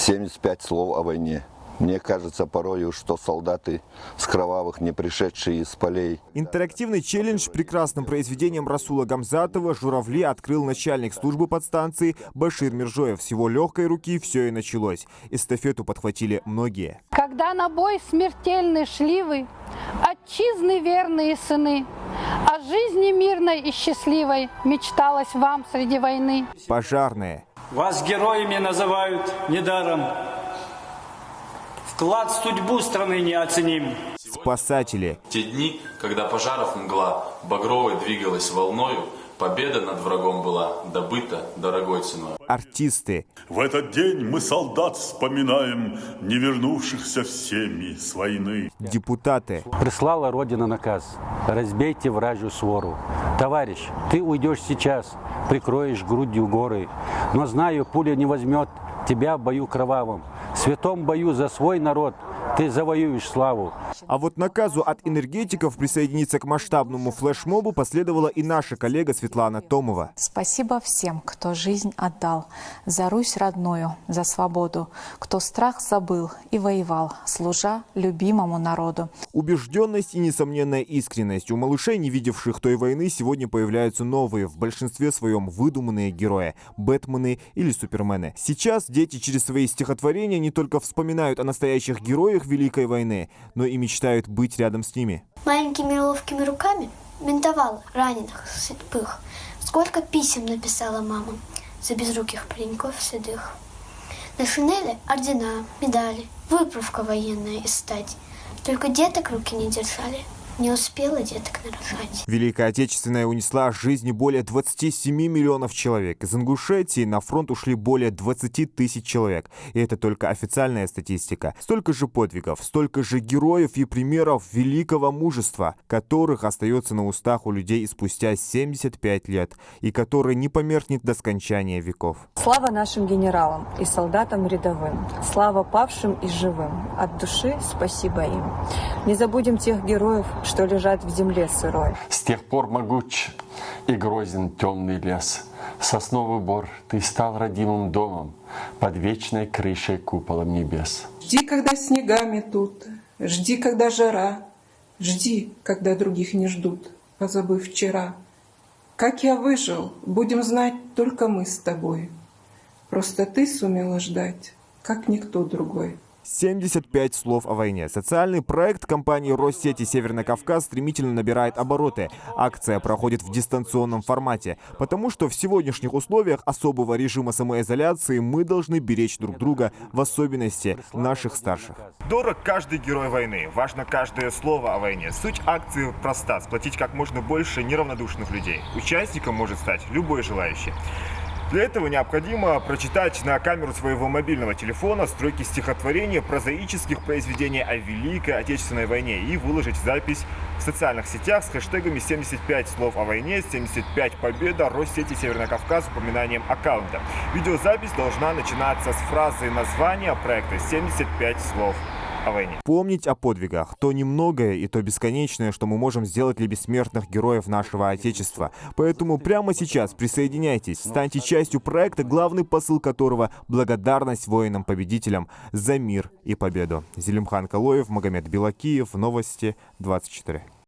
75 слов о войне. Мне кажется порою, что солдаты с кровавых, не пришедшие из полей. Интерактивный челлендж прекрасным произведением Расула Гамзатова «Журавли» открыл начальник службы подстанции Башир Миржоев. С его легкой руки все и началось. Эстафету подхватили многие. Когда на бой смертельный шли вы, отчизны верные сыны, о жизни мирной и счастливой мечталось вам среди войны. Пожарные. Вас героями называют недаром. Вклад в судьбу страны неоценим. Спасатели. Те дни, когда пожаров мгла багровой двигалась волною, победа над врагом была добыта дорогой ценой. Артисты. В этот день мы солдат вспоминаем, не вернувшихся всеми с войны. Депутаты. Прислала Родина наказ: разбейте вражью свору. Товарищ, ты уйдешь сейчас, прикроешь грудью горы, но знаю, пуля не возьмет тебя в бою кровавом. В святом бою за свой народ ты завоюешь славу. А вот наказу от энергетиков присоединиться к масштабному флешмобу последовала и наша коллега Светлана Томова. Спасибо всем, кто жизнь отдал за Русь родную, за свободу, кто страх забыл и воевал, служа любимому народу. Убежденность и несомненная искренность. У малышей, не видевших той войны, сегодня появляются новые, в большинстве своем выдуманные герои – Бэтмены или Супермены. Сейчас дети через свои стихотворения не только вспоминают о настоящих героях Великой войны, но и мечтают быть рядом с ними. Маленькими ловкими руками бинтовала раненых, слепых. Сколько писем написала мама за безруких пареньков седых. На шинели ордена, медали, выправка военная из стати. Только деток руки не держали. Не успела деток нарожать. Великая Отечественная унесла жизни более 27 миллионов человек. Из Ингушетии на фронт ушли более 20 тысяч человек. И это только официальная статистика. Столько же подвигов, столько же героев и примеров великого мужества, которых остается на устах у людей и спустя 75 лет, и который не померкнет до скончания веков. Слава нашим генералам и солдатам рядовым. Слава павшим и живым. От души спасибо им. Не забудем тех героев, что лежат в земле сырой. С тех пор могуч и грозен темный лес. Сосновый бор, ты стал родимым домом под вечной крышей куполом небес. Жди, когда снега метут, жди, когда жара, жди, когда других не ждут, позабыв вчера. Как я выжил, будем знать только мы с тобой. Просто ты сумела ждать, как никто другой. 75 слов о войне. Социальный проект компании Россети «Северный Кавказ» стремительно набирает обороты. Акция проходит в дистанционном формате, потому что в сегодняшних условиях особого режима самоизоляции мы должны беречь друг друга, в особенности наших старших. Дорог каждый герой войны, важно каждое слово о войне. Суть акции проста – сплотить как можно больше неравнодушных людей. Участником может стать любой желающий. Для этого необходимо прочитать на камеру своего мобильного телефона строки стихотворения прозаических произведений о Великой Отечественной войне и выложить запись в социальных сетях с хэштегами 75 слов о войне, 75 победа, Россети Северный Кавказ с упоминанием аккаунта. Видеозапись должна начинаться с фразы названия проекта «75 слов о войне». Помнить о подвигах, то немногое и то бесконечное, что мы можем сделать для бессмертных героев нашего Отечества. Поэтому прямо сейчас присоединяйтесь, станьте частью проекта, главный посыл которого – благодарность воинам-победителям за мир и победу. Зелимхан Калоев, Магомед Белакиев, Новости 24.